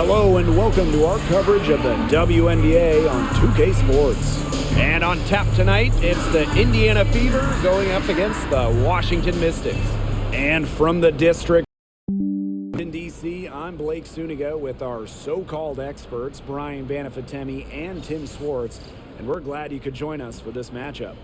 Hello and welcome to our coverage of the WNBA on 2K Sports. And on tap tonight, it's the Indiana Fever going up against the Washington Mystics. And from the district in D.C., I'm Blake Suniga with our so-called experts, Brian Banafitemi and Tim Swartz. And we're glad you could join us for this matchup.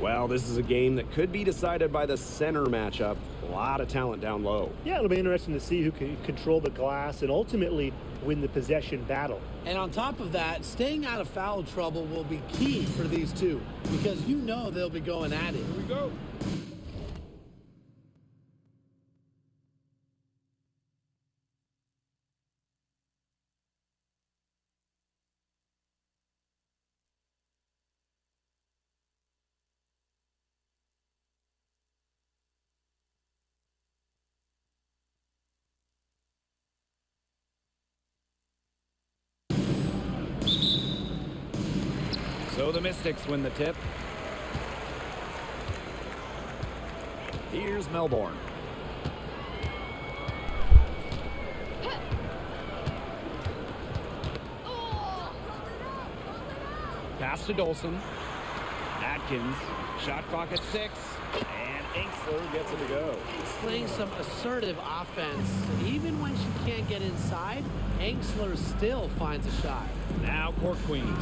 Well, this is a game that could be decided by the center matchup. A lot of talent down low. Yeah, it'll be interesting to see who can control the glass and ultimately win the possession battle. And on top of that, staying out of foul trouble will be key for these two because you know they'll be going at it. Here we go. So the Mystics win the tip. Here's Melbourne. Pass to Dolson. Atkins. Shot clock at 6. And Angsler gets it to go. She's playing some assertive offense. Even when she can't get inside, Angsler still finds a shot. Now Court Queen.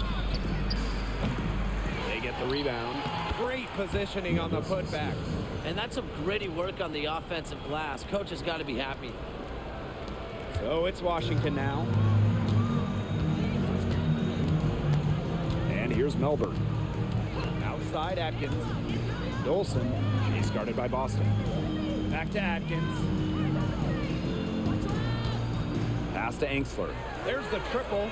They get the rebound. Great positioning on the putback. And that's some gritty work on the offensive glass. Coach has got to be happy. So it's Washington now. And here's Melbourne. Outside Atkins. Dolson. She's guarded by Boston. Back to Atkins. Pass to Angsler. There's the triple.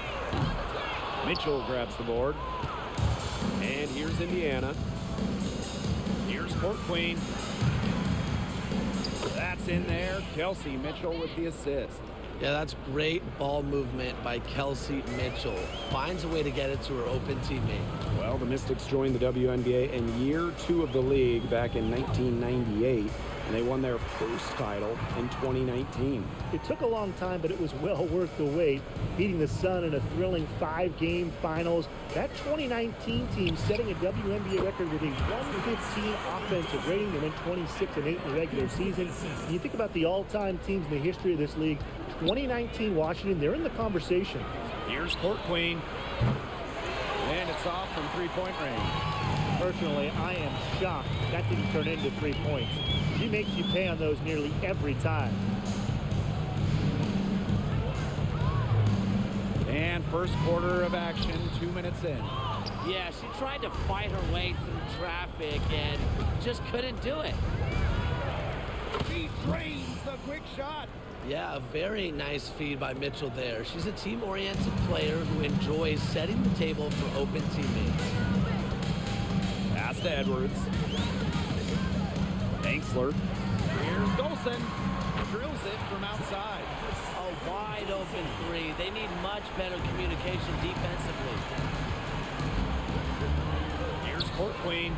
Mitchell grabs the board. And here's Indiana. Here's Court Queen. That's in there. Kelsey Mitchell with the assist. Yeah, that's great ball movement by Kelsey Mitchell. Finds a way to get it to her open teammate. Well, the Mystics joined the WNBA in year 2 of the league back in 1998, and they won their first title in 2019. It took a long time, but it was well worth the wait, beating the Sun in a thrilling 5-game finals. That 2019 team setting a WNBA record with a 115 offensive rating. They went 26-8 in the regular season. And you think about the all-time teams in the history of this league, 2019 Washington, they're in the conversation. Here's Court Queen. And it's off from three-point range. Personally, I am shocked that didn't turn into 3 points. She makes you pay on those nearly every time. And first quarter of action, 2 minutes in. Yeah, she tried to fight her way through traffic and just couldn't do it. She drains the quick shot. Yeah, a very nice feed by Mitchell there. She's a team-oriented player who enjoys setting the table for open teammates. Pass to Edwards. Angsler. Here's Dolson. Drills it from outside. A wide open three. They need much better communication defensively. Here's Court Queen.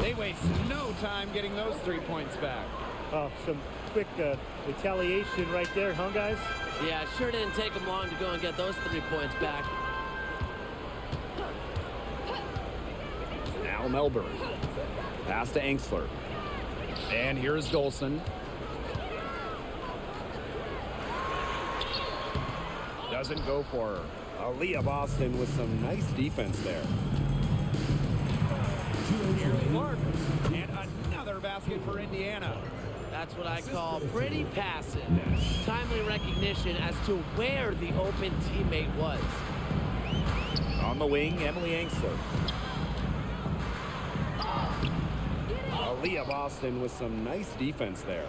They waste no time getting those 3 points back. Some quick retaliation right there, huh, guys? Yeah, sure didn't take them long to go and get those 3 points back. Now Melbourne. Pass to Angsler. And here's Dolson. Doesn't go for her. Aaliyah Boston with some nice defense there. Here's Clark. And another basket for Indiana. That's what I call pretty passive. Timely recognition as to where the open teammate was. On the wing, Emily Angsler. Aaliyah Boston with some nice defense there.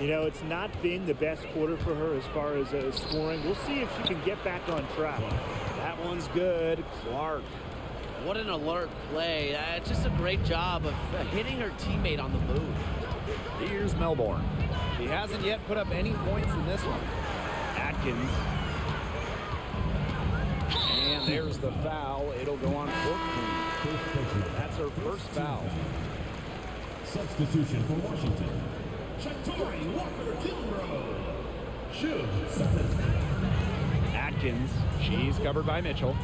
You know, it's not been the best quarter for her as far as scoring. We'll see if she can get back on track. That one's good. Clark. What an alert play. Just a great job of hitting her teammate on the move. Here's Melbourne. She hasn't yet put up any points in this one. Atkins. And there's the foul. It'll go on Court Queen. That's her first foul. Substitution for Washington. Shatori Walker-Kilbro. Atkins, she's covered by Mitchell.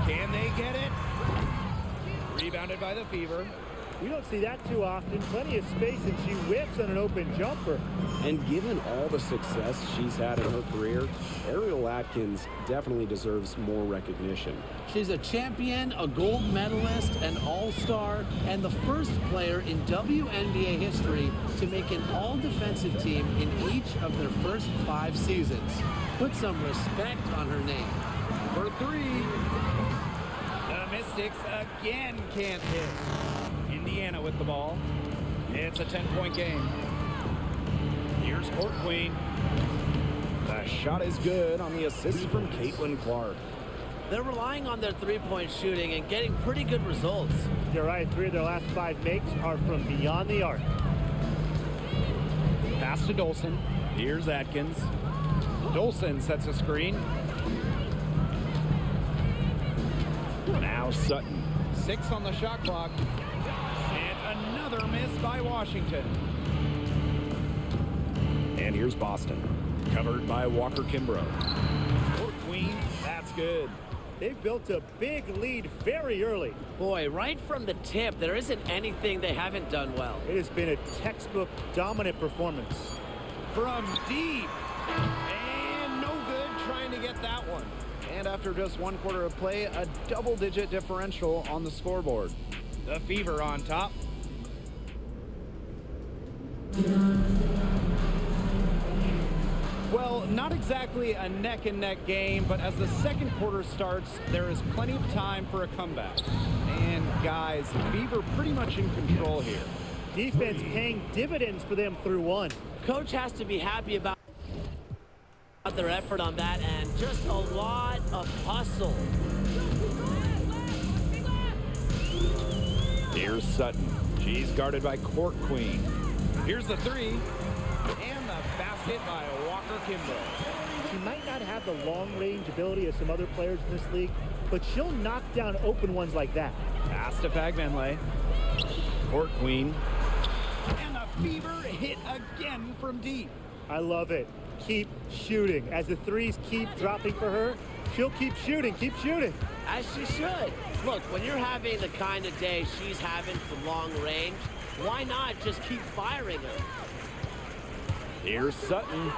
Can they get it? Rebounded by the Fever. We don't see that too often. Plenty of space, and she whiffs on an open jumper. And given all the success she's had in her career, Ariel Atkins definitely deserves more recognition. She's a champion, a gold medalist, an all-star, and the first player in WNBA history to make an all-defensive team in each of their first 5 seasons. Put some respect on her name. For 3. The Mystics again can't hit. Indiana with the ball. It's a 10-point game. Here's Court Queen. The shot is good on the assist from Caitlin Clark. They're relying on their three-point shooting and getting pretty good results. You're right, 3 of their last 5 makes are from beyond the arc. Pass to Dolson. Here's Atkins. Dolson sets a screen. Now Sutton. 6 on the shot clock. And another miss by Washington. And here's Boston. Covered by Walker Kimbrough. Court Queen, that's good. They've built a big lead very early. Boy, right from the tip, there isn't anything they haven't done well. It has been a textbook dominant performance. From deep. And no good trying to get that one. And after just 1 quarter of play, a double-digit differential on the scoreboard. The Fever on top. Well, not exactly a neck-and-neck game, but as the second quarter starts, there is plenty of time for a comeback. And guys, the Fever pretty much in control here. Defense paying dividends for them through 1. Coach has to be happy about their effort on that end. Just a lot of hustle. Here's Sutton. She's guarded by Court Queen. Here's the 3. And the basket by Walker Kimbrough. She might not have the long-range ability of some other players in this league, but she'll knock down open ones like that. Pass to Fagmanley. Court Queen. And the Fever hit again from deep. I love it. Keep shooting. As the 3s keep dropping for her, she'll keep shooting, As she should. Look, when you're having the kind of day she's having from long range, why not just keep firing her? Here's Sutton.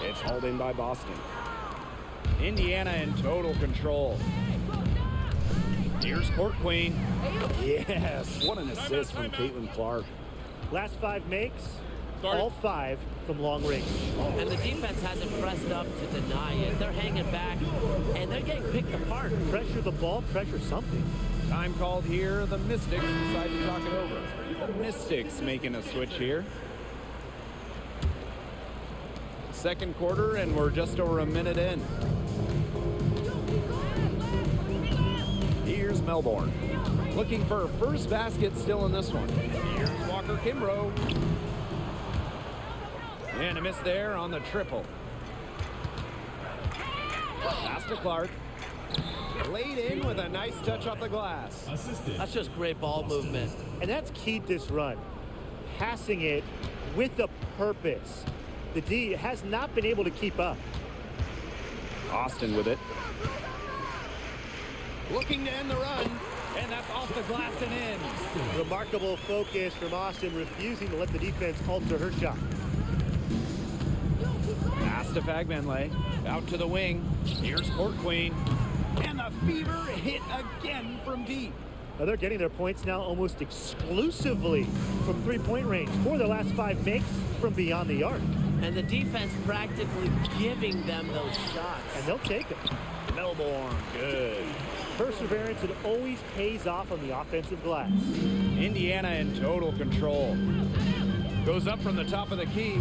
It's hauled in by Boston. Indiana in total control. Here's Court Queen. Yes, what an assist from Caitlin Clark. Last 5 makes, all 5 from long range. And the defense hasn't pressed up to deny it. They're hanging back, and they're getting picked apart. Pressure the ball, pressure something. Time called here. The Mystics decide to talk it over. The Mystics making a switch here. Second quarter, and we're just over a minute in. Here's Melbourne. Looking for her first basket still in this one. Here's Walker Kimbrough. And a miss there on the triple. Pass to Clark. Laid in with a nice touch off the glass. That's just great ball movement. And that's key to this run. Passing it with a purpose. The D has not been able to keep up. Austin with it. Looking to end the run. And that's off the glass and in. Remarkable focus from Austin, refusing to let the defense alter her shot. Pass to Fagmanley. Out to the wing. Here's Court Queen. And the Fever hit again from deep. Now they're getting their points now almost exclusively from three-point range. 4 of their last 5 makes from beyond the arc. And the defense practically giving them those shots. And they'll take it. Melbourne, good. Perseverance, it always pays off on the offensive glass. Indiana in total control. Goes up from the top of the key.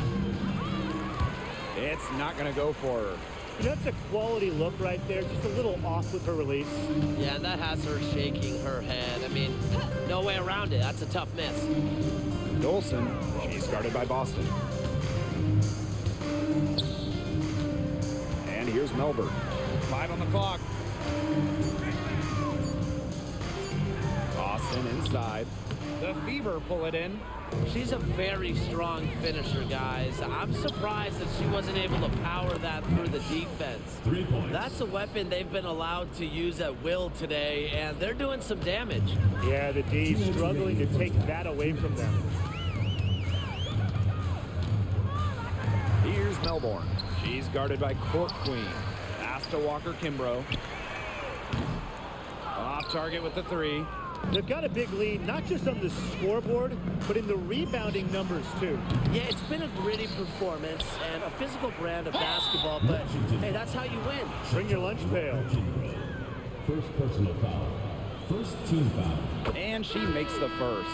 It's not going to go for her. You know, that's a quality look right there. Just a little off with her release. Yeah, and that has her shaking her head. I mean, no way around it. That's a tough miss. Dolson, she's guarded by Boston. And here's Melbourne. 5 on the clock. Boston inside. The Fever pull it in. She's a very strong finisher, guys. I'm surprised that she wasn't able to power that through the defense. 3 points. That's a weapon they've been allowed to use at will today, and they're doing some damage. Yeah, the D's struggling to take that away from them. Here's Melbourne. She's guarded by Court Queen. Pass to Walker Kimbrough. Off target with the 3. They've got a big lead, not just on the scoreboard, but in the rebounding numbers, too. Yeah, it's been a gritty performance and a physical brand of basketball, but hey, that's how you win. Bring your lunch pail. First personal foul. First team foul. And she makes the first.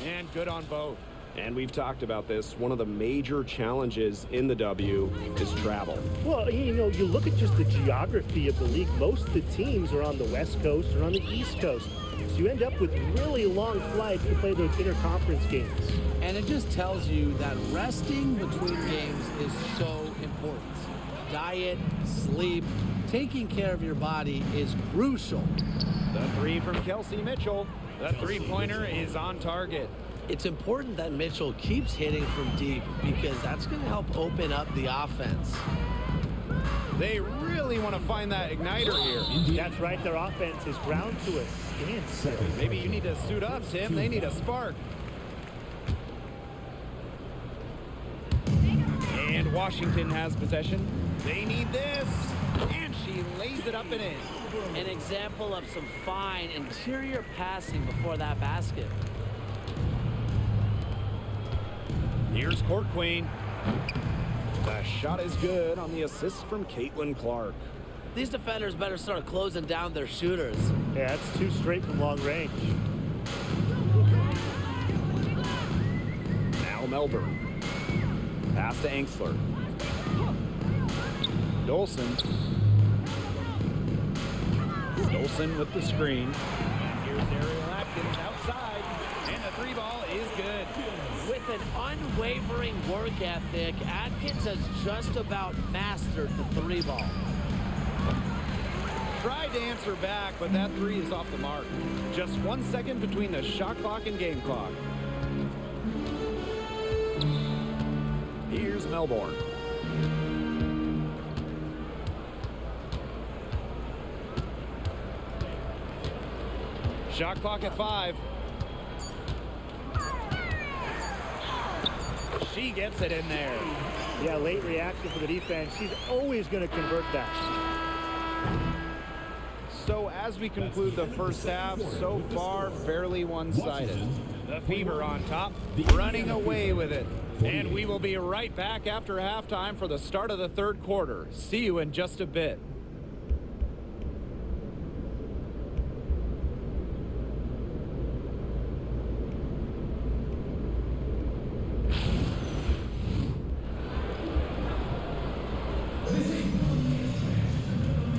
And good on both. And we've talked about this. One of the major challenges in the W is travel. Well, you know, you look at just the geography of the league. Most of the teams are on the West Coast or on the East Coast. So you end up with really long flights to play those interconference games. And it just tells you that resting between games is so important. Diet, sleep, taking care of your body is crucial. The 3 from Kelsey Mitchell. The three-pointer is on target. It's important that Mitchell keeps hitting from deep because that's going to help open up the offense. They really want to find that igniter here. That's right, their offense is ground to a standstill. Maybe you need to suit up, Tim. They need a spark. And Washington has possession. They need this. And she lays it up and in. An example of some fine interior passing before that basket. Here's Court Queen. The shot is good on the assist from Caitlin Clark. These defenders better start closing down their shooters. Yeah, that's 2 straight from long range. Now Melbourne. Pass to Angsler. Dolson. Dolson with the screen. And here's Ariel Atkins outside. And the 3 ball is good. With an unwavering work ethic, Atkins has just about mastered the 3 ball. Tried to answer back, but that 3 is off the mark. Just 1 second between the shot clock and game clock. Here's Melbourne. Shot clock at 5. She gets it in there. Yeah, late reaction for the defense. She's always going to convert that. So as we conclude the first half, so far fairly one-sided. The Fever on top, running away with it. And we will be right back after halftime for the start of the 3rd quarter. See you in just a bit.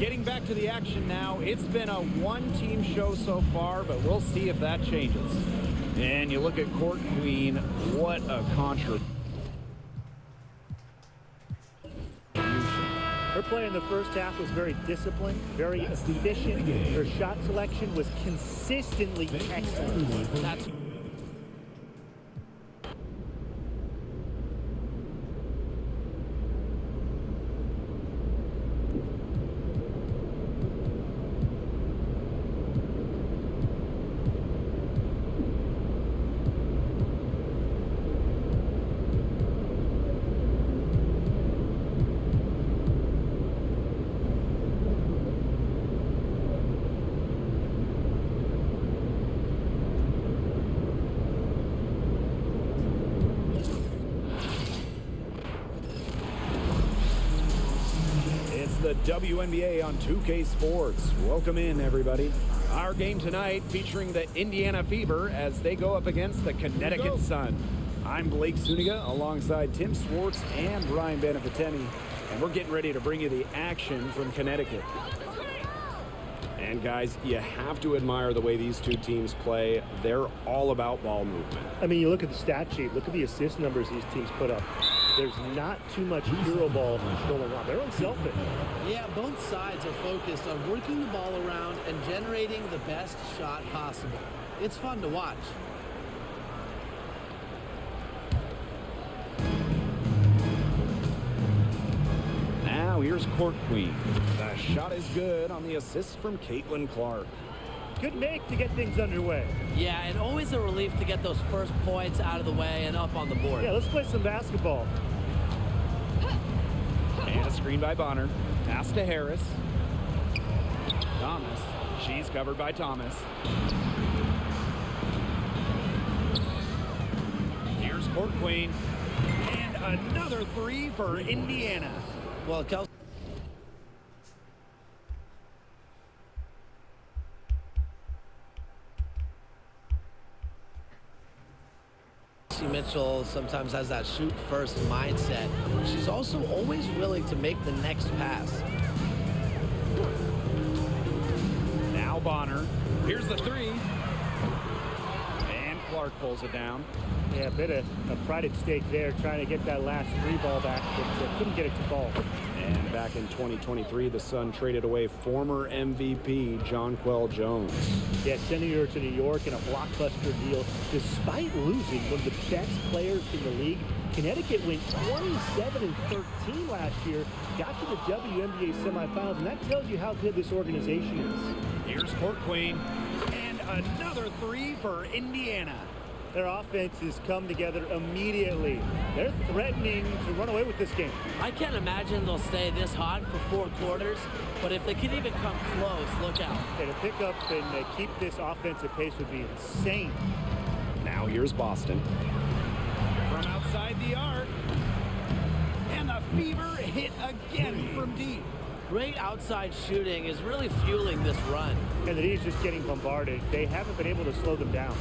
Getting back to the action now. It's been a 1-team show so far, but we'll see if that changes. And you look at Court Queen, what a contribution. Her play in the first half was very disciplined, very efficient. Her shot selection was consistently excellent. That's the WNBA on 2K Sports. Welcome in, everybody. Our game tonight featuring the Indiana Fever as they go up against the Connecticut Sun. I'm Blake Suniga alongside Tim Swartz and Ryan Beneficeni, and we're getting ready to bring you the action from Connecticut. And guys, you have to admire the way these two teams play. They're all about ball movement. I mean, you look at the stat sheet, look at the assist numbers these teams put up. there's not too much hero ball going on. They're unselfish. Yeah, both sides are focused on working the ball around and generating the best shot possible. It's fun to watch. Now here's Court Queen. The shot is good on the assist from Caitlin Clark. Good make to get things underway. Yeah, and always a relief to get those first points out of the way and up on the board. Yeah, let's play some basketball. And a screen by Bonner. Pass to Harris. Thomas. She's covered by Thomas. Here's Court Queen. And another three for Indiana. Well, Kelsey Mitchell sometimes has that shoot first mindset. She's also always willing to make the next pass. Now Bonner. Here's the three. And Clark pulls it down. Yeah, a bit of a pride at stake there, trying to get that last three ball back, but couldn't get it to fall. And back in 2023, the Sun traded away former MVP Jonquel Jones. Yeah, sending her to New York in a blockbuster deal. Despite losing one of the best players in the league, Connecticut went 27-13 last year, got to the WNBA semifinals, and that tells you how good this organization is. Here's Court Queen. And another three for Indiana. Their offenses come together immediately. They're threatening to run away with this game. I can't imagine they'll stay this hot for 4 quarters, but if they could even come close, look out. Yeah, to pick up and keep this offensive pace would be insane. Now here's Boston. From outside the arc. And the Fever hit again from deep. Great outside shooting is really fueling this run. And the D's just getting bombarded. They haven't been able to slow them down.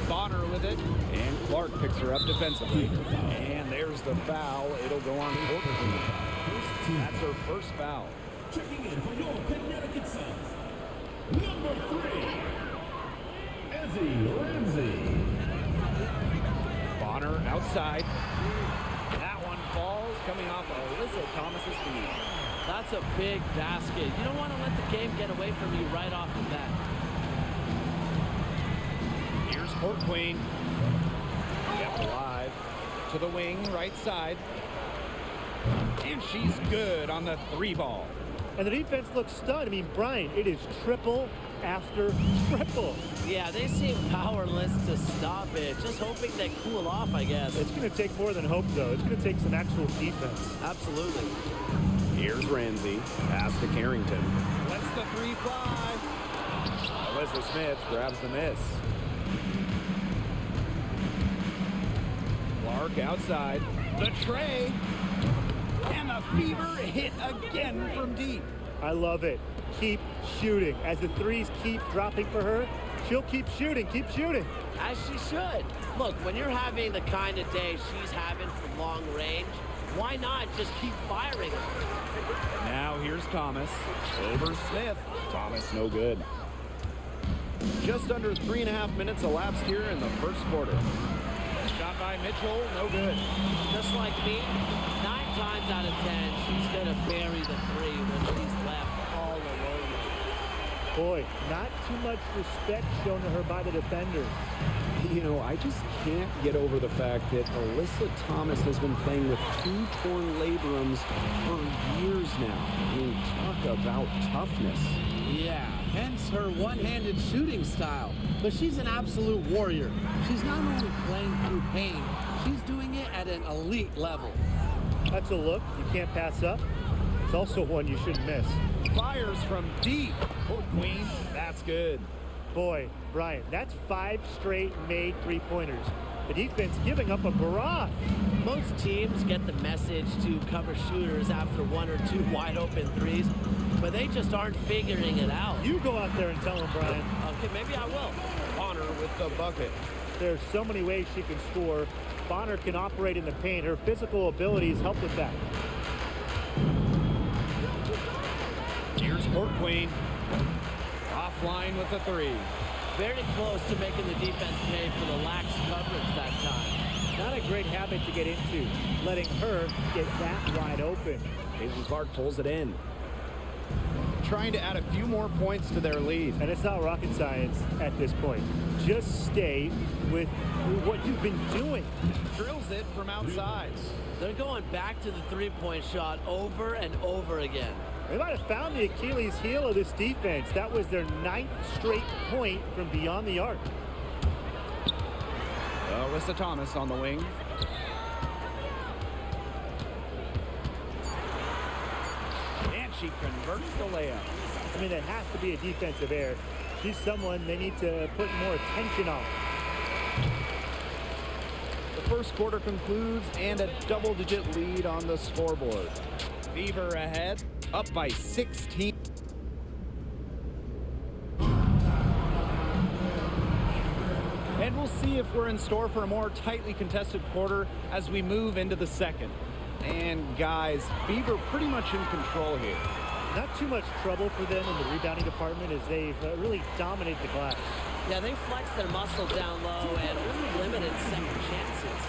Bonner with it, and Clark picks her up defensively. And there's the foul. It'll go on Court Queen. That's her first foul. Checking in for your Connecticut Suns, number 3, Ezzy Ramsey. Bonner outside. That one falls, coming off Alyssa Thomas's feet. That's a big basket. You don't want to let the game get away from you right off the bat. Here's Court Queen. Kept alive. To the wing, right side. And she's good on the 3 ball. And the defense looks stunned. I mean, Brian, it is triple after triple. Yeah, they seem powerless to stop it. Just hoping they cool off, I guess. It's going to take more than hope, though. It's going to take some actual defense. Absolutely. Here's Ramsey. Pass to Carrington. Lets the 3 fly. Alyssa Smith grabs the miss. Clark outside. The tray. And the Fever hit again from deep. I love it. Keep shooting. As the threes keep dropping for her, she'll keep shooting. Keep shooting. As she should. Look, when you're having the kind of day she's having from long range, why not just keep firing her? Now here's Thomas. Over Smith. Thomas, no good. Just under 3.5 minutes elapsed here in the first quarter. Shot by Mitchell, no good. Just like me, 9 times out of 10, she's going to bury the 3 when she's left all alone. Boy, not too much respect shown to her by the defenders. You know, I just can't get over the fact that Alyssa Thomas has been playing with 2 torn labrums for years now. I mean, talk about toughness. Yeah, hence her one-handed shooting style. But she's an absolute warrior. She's not only playing through pain, she's doing it at an elite level. That's a look you can't pass up. It's also one you shouldn't miss. Fires from deep. Court Queen, that's good. Boy, Brian, that's 5 straight made 3-pointers. The defense giving up a barrage. Most teams get the message to cover shooters after 1 or 2 wide-open threes, but they just aren't figuring it out. You go out there and tell them, Brian. Okay, maybe I will. Bonner with the bucket. There's so many ways she can score. Bonner can operate in the paint. Her physical abilities help with that. Here's Court Queen. Offline with the 3. Very close to making the defense pay for the lax coverage that time. Not a great habit to get into, letting her get that wide open. Caitlin Clark pulls it in. Trying to add a few more points to their lead. And it's not rocket science at this point. Just stay with what you've been doing. Drills it from outside. They're going back to the three-point shot over and over again. They might have found the Achilles heel of this defense. That was their 9th straight point from beyond the arc. Alyssa Thomas on the wing. And she converts the layup. I mean, that has to be a defensive error. She's someone they need to put more attention on. The first quarter concludes and a double-digit lead on the scoreboard. Fever ahead, up by 16. And we'll see if we're in store for a more tightly contested quarter as we move into the second. And guys, Fever pretty much in control here. Not too much trouble for them in the rebounding department as they've really dominated the glass. Yeah, they flexed their muscle down low and really limited second chances.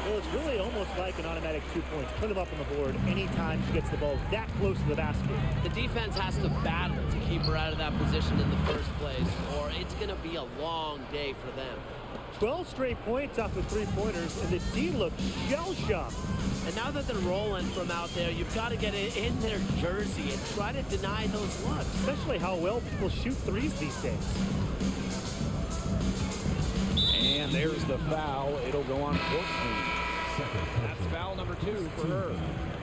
Well, it's really almost like an automatic 2 points. Put them up on the board anytime she gets the ball that close to the basket. The defense has to battle to keep her out of that position in the first place, or it's going to be a long day for them. 12 straight points off the three-pointers, and the D looks shell-shocked. And now that they're rolling from out there, you've got to get it in their jersey and try to deny those looks. Especially how well people shoot threes these days. And there's the foul. It'll go on court clean. That's foul number 2 for her.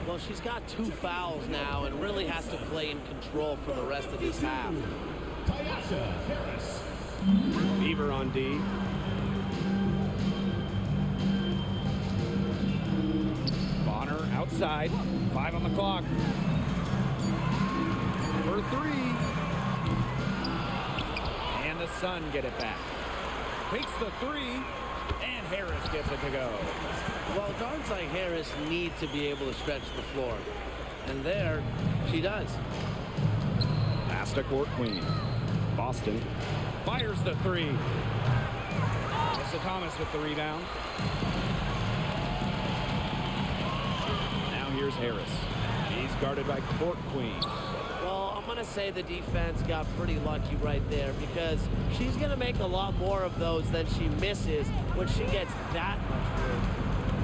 Well, she's got 2 fouls now and really has to play in control for the rest of this half. Fever on D. Bonner outside. 5 on the clock. For 3. And the Sun get it back. Takes the 3. And Harris gets it to go. Well, guards like Harris need to be able to stretch the floor. And there, she does. Pass to court queen. Boston fires the 3. Alyssa Thomas with the rebound. Now here's Harris. He's guarded by court queen. Well, I'm going to say the defense got pretty lucky right there because she's going to make a lot more of those than she misses when she gets that much room.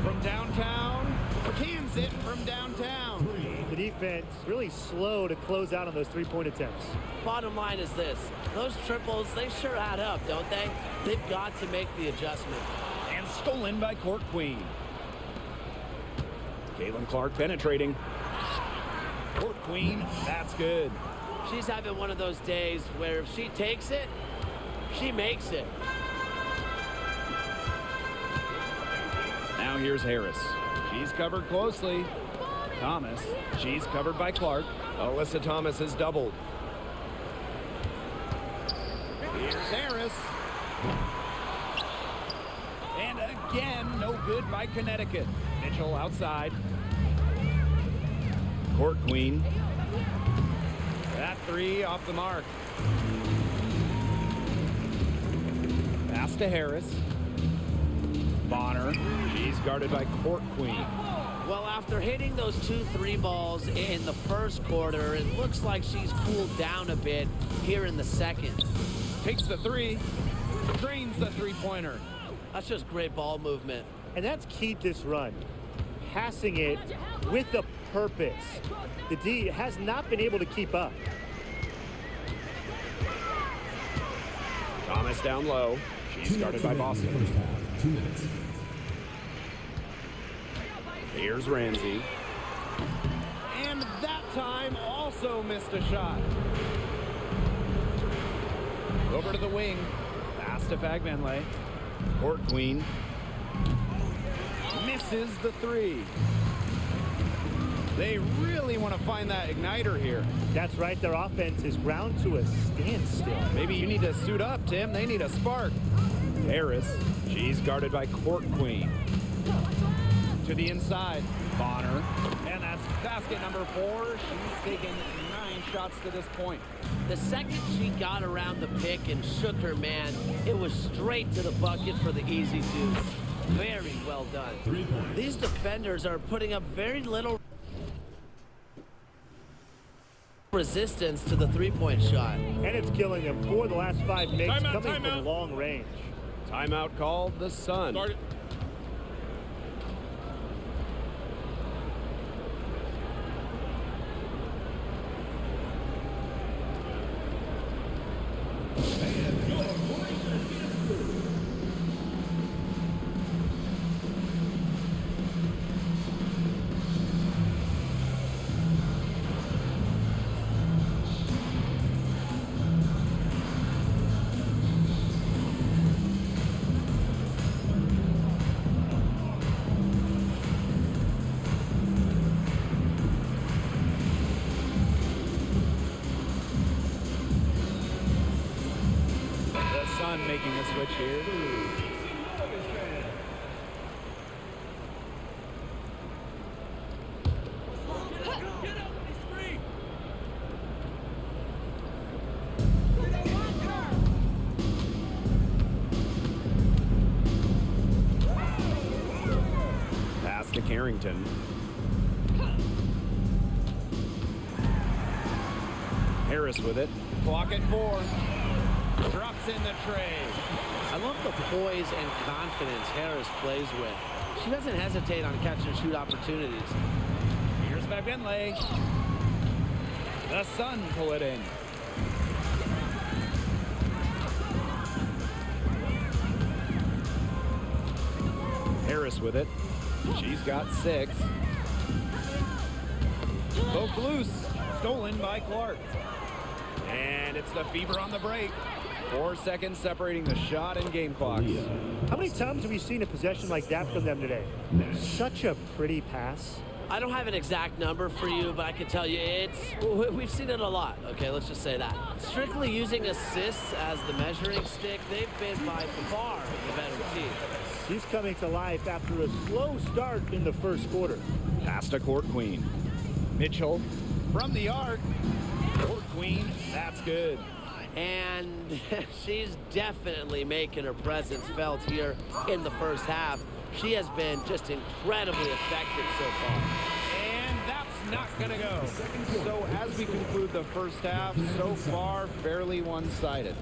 From downtown, cans it from downtown. The defense really slow to close out on those three-point attempts. Bottom line is this. Those triples, they sure add up, don't they? They've got to make the adjustment. And stolen by court queen. Caitlin Clark penetrating. Court queen, that's good. She's having one of those days where if she takes it, she makes it. Now here's Harris. She's covered closely. Thomas, she's covered by Clark. Alyssa Thomas is doubled. Here's Harris. And again, no good by Connecticut. Mitchell outside. Court queen. That 3 off the mark. Pass to Harris. Bonner. She's guarded by court queen. Well, after hitting those 2 3 balls in the first quarter, it looks like she's cooled down a bit here in the second. Takes the 3. Drains the three-pointer. That's just great ball movement. And that's key to this run. Passing it with a purpose. The D has not been able to keep up. Thomas down low. She's guarded by Boston. First half, 2 minutes. Here's Ramsey. And that time also missed a shot. Over to the wing. Pass to Fagbenle. Court queen. Misses the 3. They really want to find that igniter here. That's right, their offense is ground to a standstill. Maybe you need to suit up, Tim. They need a spark. Harris, she's guarded by court queen. To the inside, Bonner. And that's basket number 4. She's taken 9 shots to this point. The second she got around the pick and shook her man, it was straight to the bucket for the easy deuce. Very well done. 3 points. These defenders are putting up very little resistance to the three-point shot. And it's killing them. 4 of the last 5 makes Timeout, coming timeout. from long range. Timeout called, the Sun. Start it. The Sun making a switch here. Pass to Carrington. Harris with it. Clock at 4. Drops in the tray. I love the poise and confidence Harris plays with. She doesn't hesitate on catch and shoot opportunities. Here's Fagenle. The Sun pull it in. Harris with it. She's got 6. Poke loose. Stolen by Clark. And it's the Fever on the break. 4 seconds separating the shot and game clocks. How many times have we seen a possession like that from them today? Such a pretty pass. I don't have an exact number for you, but I can tell you we've seen it a lot. Okay, let's just say that. Strictly using assists as the measuring stick, they've been by far the better team. She's coming to life after a slow start in the first quarter. Pass to Court Queen. Mitchell from the arc. Court Queen, that's good. And she's definitely making her presence felt here in the first half. She has been just incredibly effective so far. And that's not going to go. So as we conclude the first half, so far fairly one-sided.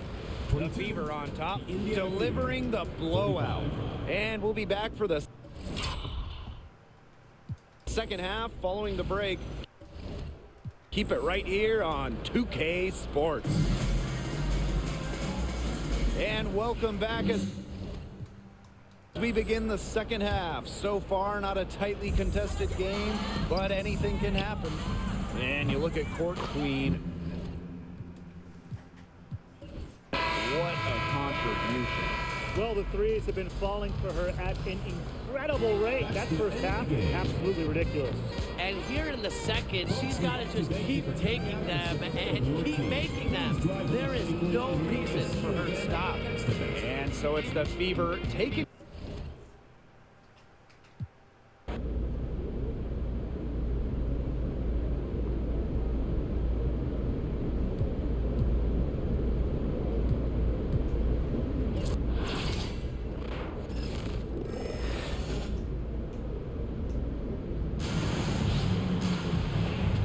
The Fever on top, delivering the blowout. And we'll be back for the second half following the break. Keep it right here on 2K Sports. And welcome back as we begin the second half. So far, not a tightly contested game, but anything can happen. And you look at Court Queen. What a contribution. Well, the threes have been falling for her at an incredible rate. That first half, absolutely ridiculous. And here in the second, she's got to just keep taking them and keep making them. There is no reason for her to stop. And so it's the Fever taking.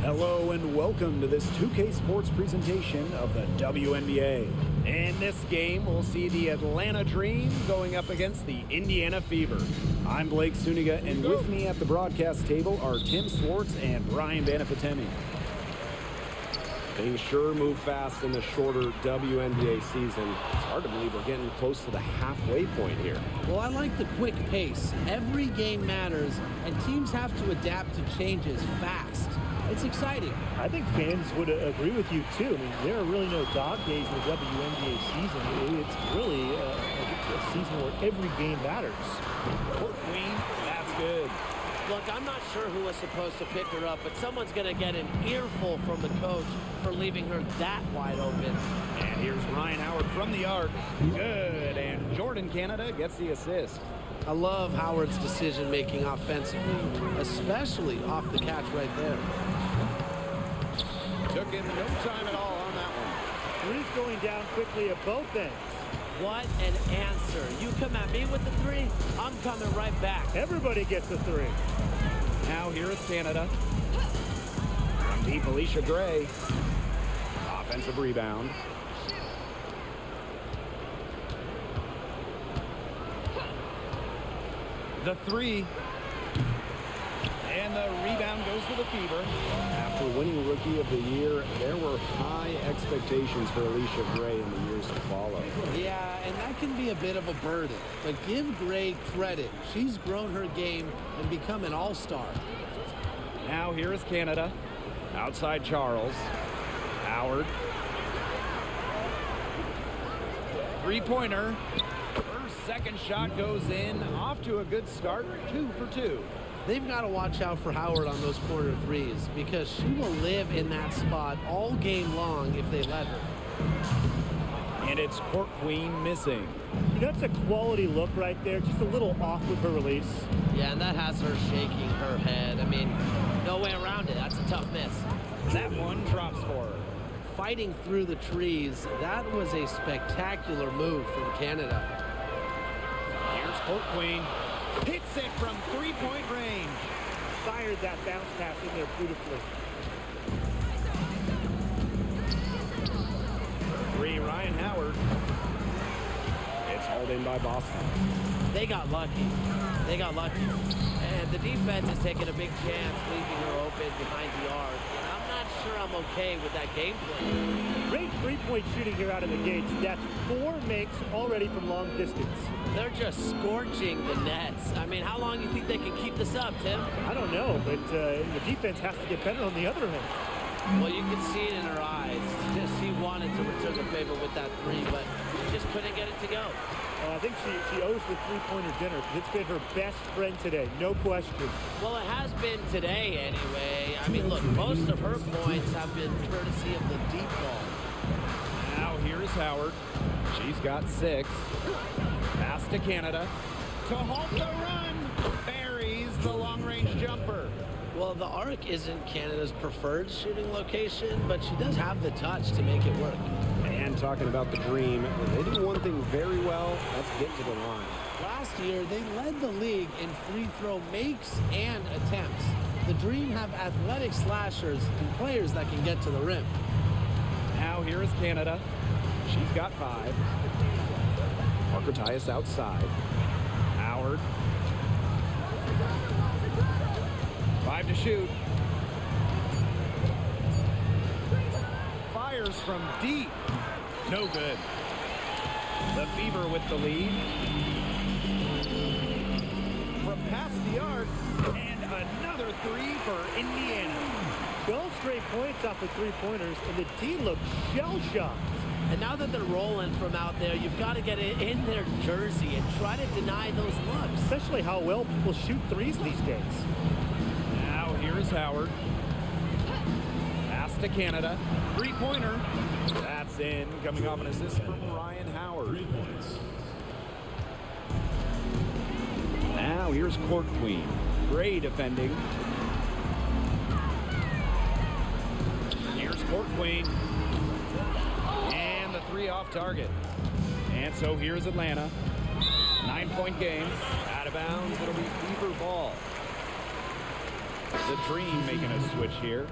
Hello and welcome to this 2K Sports presentation of the WNBA. In this game, we'll see the Atlanta Dream going up against the Indiana Fever. I'm Blake Suniga, and with me at the broadcast table are Tim Swartz and Brian Banafitemi. Things sure move fast in the shorter WNBA season. It's hard to believe we're getting close to the halfway point here. Well, I like the quick pace. Every game matters, and teams have to adapt to changes fast. It's exciting. I think fans would agree with you, too. I mean, there are really no dog days in the WNBA season. It's really a season where every game matters. Court Queen, that's good. Look, I'm not sure who was supposed to pick her up, but someone's going to get an earful from the coach for leaving her that wide open. And here's Ryan Howard from the arc. Good. And Jordan Canada gets the assist. I love Howard's decision-making offensively, especially off the catch right there. To in no time at all on that one. Three's going down quickly at both ends. What an answer. You come at me with the three, I'm coming right back. Everybody gets a three. Now here is Canada. From deep, Alicia Gray. Offensive rebound. The three. And the rebound goes to the Fever. After winning Rookie of the Year, there were high expectations for Alicia Gray in the years to follow. Yeah, and that can be a bit of a burden. But give Gray credit. She's grown her game and become an all-star. Now here is Canada. Outside Charles. Howard. Three-pointer. Her second shot goes in. Off to a good start. 2 for 2. They've got to watch out for Howard on those corner threes because she will live in that spot all game long if they let her. And it's Court Queen missing. That's a quality look right there. Just a little off with her release. Yeah, and that has her shaking her head. I mean, no way around it. That's a tough miss. That one drops for her. Fighting through the trees, that was a spectacular move from Canada. Here's Court Queen. Hits it from three-point range. Fired that bounce pass in there beautifully. Three, Ryan Howard. It's hauled in by Boston. They got lucky. They got lucky. And the defense is taking a big chance, leaving her open behind the arc. And I'm not sure I'm okay with that game plan. Great three-point shooting here out of the gates. That's 4 makes already from long distance. They're just scorching the nets. I mean, how long do you think they can keep this up, Tim? I don't know, but the defense has to get better on the other end. Well, you can see it in her eyes. She wanted to return the favor with that three, but just couldn't get it to go. I think she owes the three-pointer dinner because it's been her best friend today, no question. Well, it has been today anyway. I mean, look, most of her points have been courtesy of the deep ball. Now here is Howard. She's got 6. Pass to Canada. To halt the run. Buries the long-range jumper. Well, the arc isn't Canada's preferred shooting location, but she does have the touch to make it work. And talking about the Dream, they do one thing very well. That's get to the line. Last year, they led the league in free throw makes and attempts. The Dream have athletic slashers and players that can get to the rim. Now here is Canada. She's got 5. Parker Tyus outside. Howard. 5 to shoot. Fires from deep. No good. The Fever with the lead. From past the arc. And another 3 for Indiana. 12 straight points off the three-pointers, and the D looks shell-shocked. And now that they're rolling from out there, you've got to get it in their jersey and try to deny those looks. Especially how well people shoot threes these days. Now here is Howard. Pass to Canada. Three-pointer. That's in. Coming off an assist from Ryan Howard. 3 points. Now here's Court Queen. Gray defending. Here's Court Queen. And the 3 off target. And so here's Atlanta. 9-point game. Out of bounds. It'll be Fever ball. The Dream making a switch here.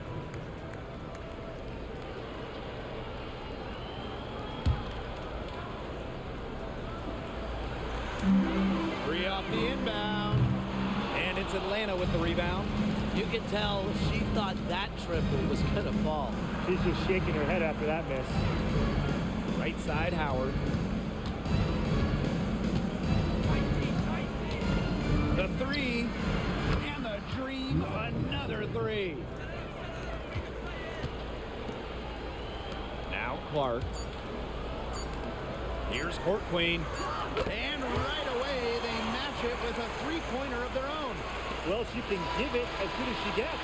Three off the inbound. And it's Atlanta with the rebound. You can tell she thought that triple was going to fall. She's just shaking her head after that miss. Right side, Howard. The 3. And the Dream, another 3. Now Clark. Here's Court Queen. And right away, they match it with a three-pointer of their own. Well, she can give it as good as she gets.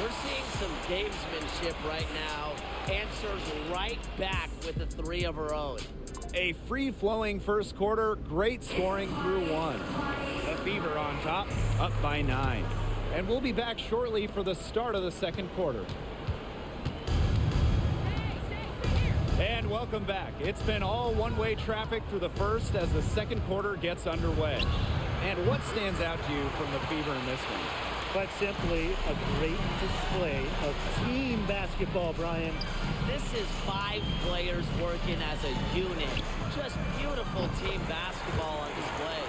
We're seeing some gamesmanship right now. Answers right back with a 3 of her own. A free-flowing first quarter, great scoring through 1. The Fever on top, up by 9. And we'll be back shortly for the start of the second quarter. And welcome back. It's been all one-way traffic through the first as the second quarter gets underway. And what stands out to you from the Fever in this one? Quite simply, a great display of team basketball, Brian. This is 5 players working as a unit. Just beautiful team basketball on display.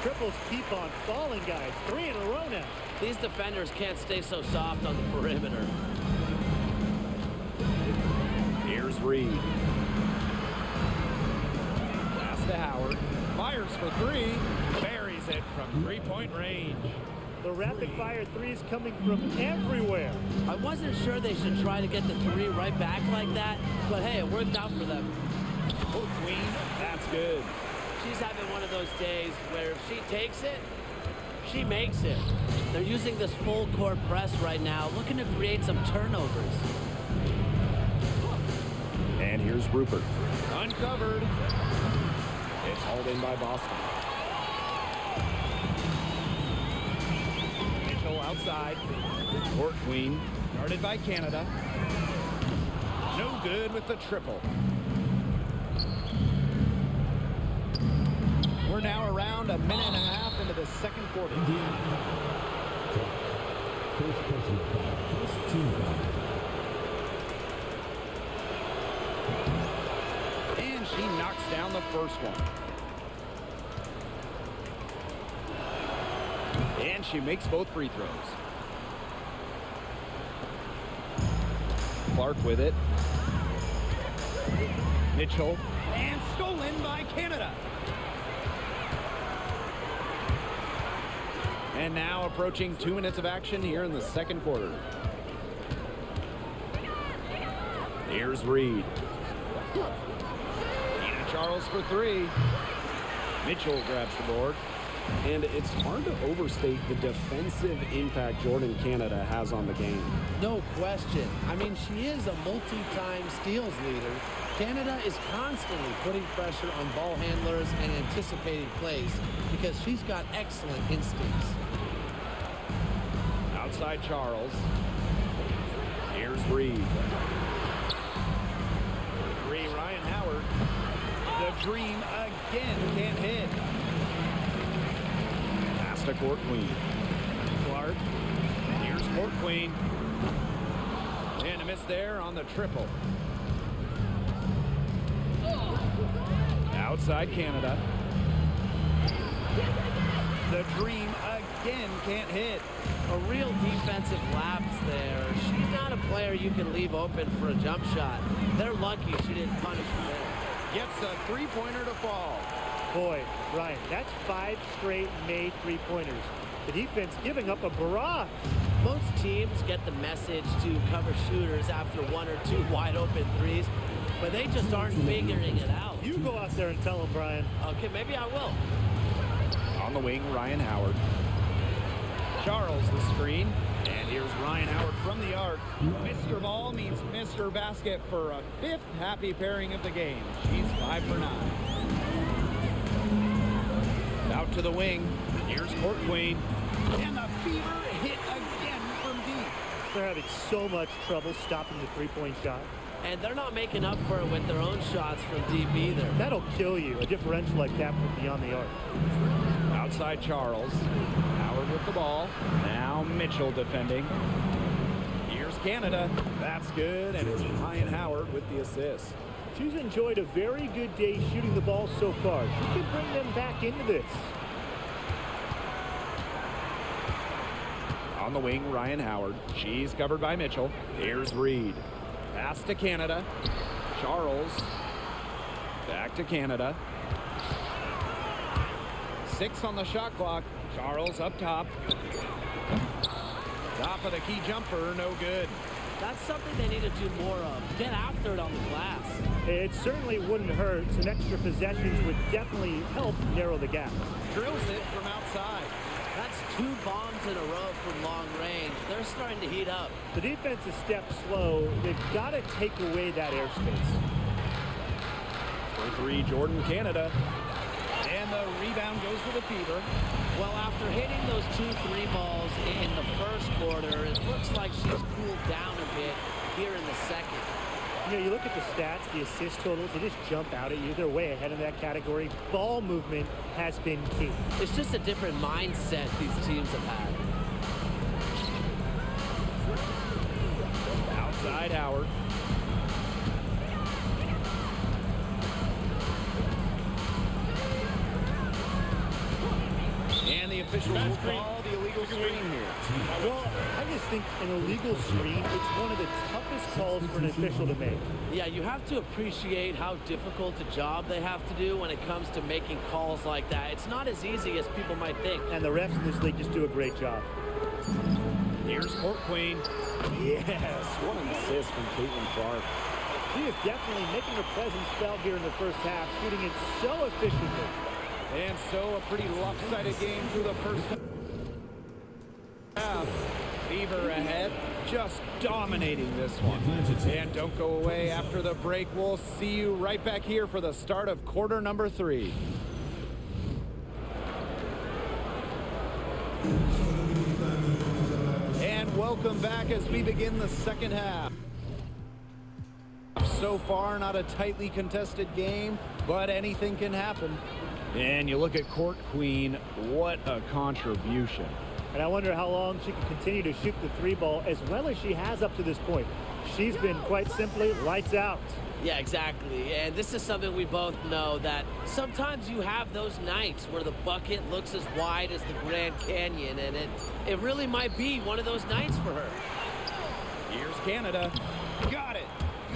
Triples keep on falling, guys. 3 in a row now. These defenders can't stay so soft on the perimeter. Here's Reed. Pass to Howard. Fires for 3. Buries it from three-point range. The rapid-fire threes coming from everywhere. I wasn't sure they should try to get the 3 right back like that, but hey, it worked out for them. Oh, Queen. That's good. She's having one of those days where if she takes it, she makes it. They're using this full court press right now, looking to create some turnovers. And here's Rupert. Uncovered. It's hauled in by Boston. Mitchell outside. Court Queen. Guarded by Canada. No good with the triple. We're now around a minute and a half into the second quarter. First person foul. First team foul. And she knocks down the first one. And she makes both free throws. Clark with it. Mitchell. And stolen by Canada. And now approaching 2 minutes of action here in the second quarter. Here's Reed. Tina Charles for 3. Mitchell grabs the board. And it's hard to overstate the defensive impact Jordan Canada has on the game. No question. I mean, she is a multi-time steals leader. Canada is constantly putting pressure on ball handlers and anticipating plays because she's got excellent instincts. Outside Charles. Here's Reed. 3, Ryan Howard. The dream again can't hit. Pass to Court Queen. Clark. Here's Court Queen. And a miss there on the triple. Outside Canada. The dream again can't hit. A real defensive lapse there. She's not a player you can leave open for a jump shot. They're lucky she didn't punish her there. Gets a three-pointer to fall. Boy, Ryan, that's 5 straight made three-pointers. The defense giving up a barrage. Most teams get the message to cover shooters after 1 or 2 wide open threes, but they just aren't figuring it out. You go out there and tell them, Brian. Okay, maybe I will. On the wing, Ryan Howard. Charles the screen. And here's Ryan Howard from the arc. Mr. Ball means Mr. Basket for a 5th happy pairing of the game. She's 5 for 9. Out to the wing. Here's Court Queen. And the Fever hit again from deep. They're having so much trouble stopping the three-point shot. And they're not making up for it with their own shots from deep either. That'll kill you, a differential like that from beyond the arc. Outside Charles. Howard with the ball. Now Mitchell defending. Here's Canada. That's good, and it's Ryan Howard with the assist. She's enjoyed a very good day shooting the ball so far. She can bring them back into this. On the wing, Ryan Howard. She's covered by Mitchell. Here's Reed. Pass to Canada. Charles. Back to Canada. 6 on the shot clock. Charles up top. Top of the key jumper, no good. That's something they need to do more of. Get after it on the glass. It certainly wouldn't hurt. Some extra possessions would definitely help narrow the gap. Drills it from outside. That's 2 bombs in a row from long range. They're starting to heat up. The defense is stepped slow. They've got to take away that airspace. For 3, Jordan Canada. And the rebound goes to the Fever. Well, after hitting those 2 3-balls in the first quarter, it looks like she's cooled down a bit here in the second. You know, you look at the stats, the assist totals, they just jump out at you. They're way ahead in that category. Ball movement has been key. It's just a different mindset these teams have had. Outside Howard. And the officials will call the illegal screen here. Well, I just think an illegal screen, it's one of the toughest calls for an official to make. Yeah, you have to appreciate how difficult a job they have to do when it comes to making calls like that. It's not as easy as people might think. And the refs in this league just do a great job. Here's Court Queen. Yes, what an assist from Caitlin Clark. She is definitely making her presence felt here in the first half, shooting it so efficiently. And so a pretty lopsided game through the first half. Fever ahead, just dominating this one. And don't go away after the break. We'll see you right back here for the start of quarter number 3. And welcome back as we begin the second half. So far, not a tightly contested game, but anything can happen. And you look at Court Queen, what a contribution. And I wonder how long she can continue to shoot the 3 ball as well as she has up to this point. She's been quite simply lights out. Yeah, exactly. And this is something we both know, that sometimes you have those nights where the bucket looks as wide as the Grand Canyon, and it really might be one of those nights for her. Here's Canada. Got it.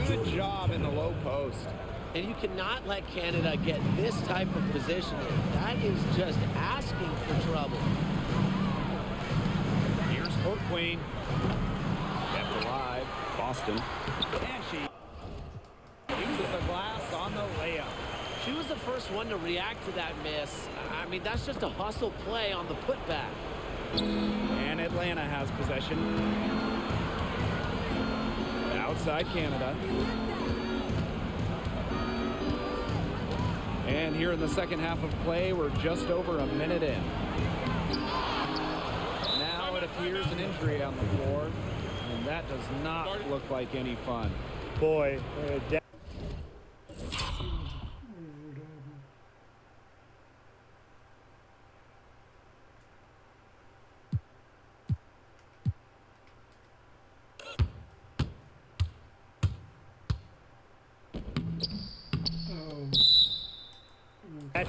Good job in the low post. And you cannot let Canada get this type of positioning. That is just asking for trouble. Here's Court Queen. Kept alive. Boston. And she uses the glass on the layup. She was the first one to react to that miss. I mean, that's just a hustle play on the putback. And Atlanta has possession. Outside Canada. And here in the second half of play, we're just over a minute in. Now it appears an injury on the floor, and that does not look like any fun. Boy, that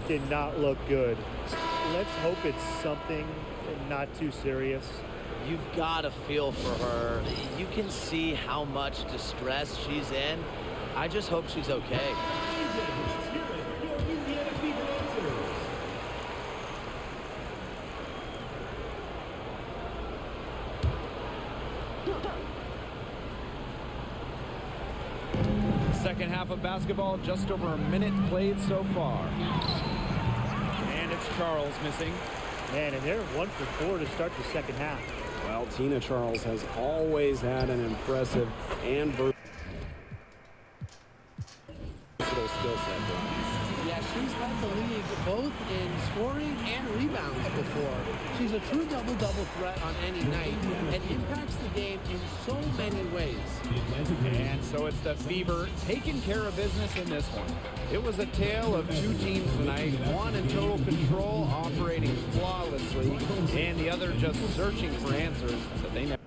did not look good. Let's hope it's something not too serious. You've got to feel for her. You can see how much distress she's in. I just hope she's okay. Second half of basketball, just over a minute played so far. And it's Charles missing. Man, and they're 1 for 4 to start the second half. Well, Tina Charles has always had an impressive and versatile skill set. Yeah, she's led the league both in scoring and rebounds before. She's a true double-double threat on any night and impacts the game in so many ways. And so it's the Fever taking care of business in this one. It was a tale of 2 teams tonight, one in total control, operating flawlessly, and the other just searching for answers that they never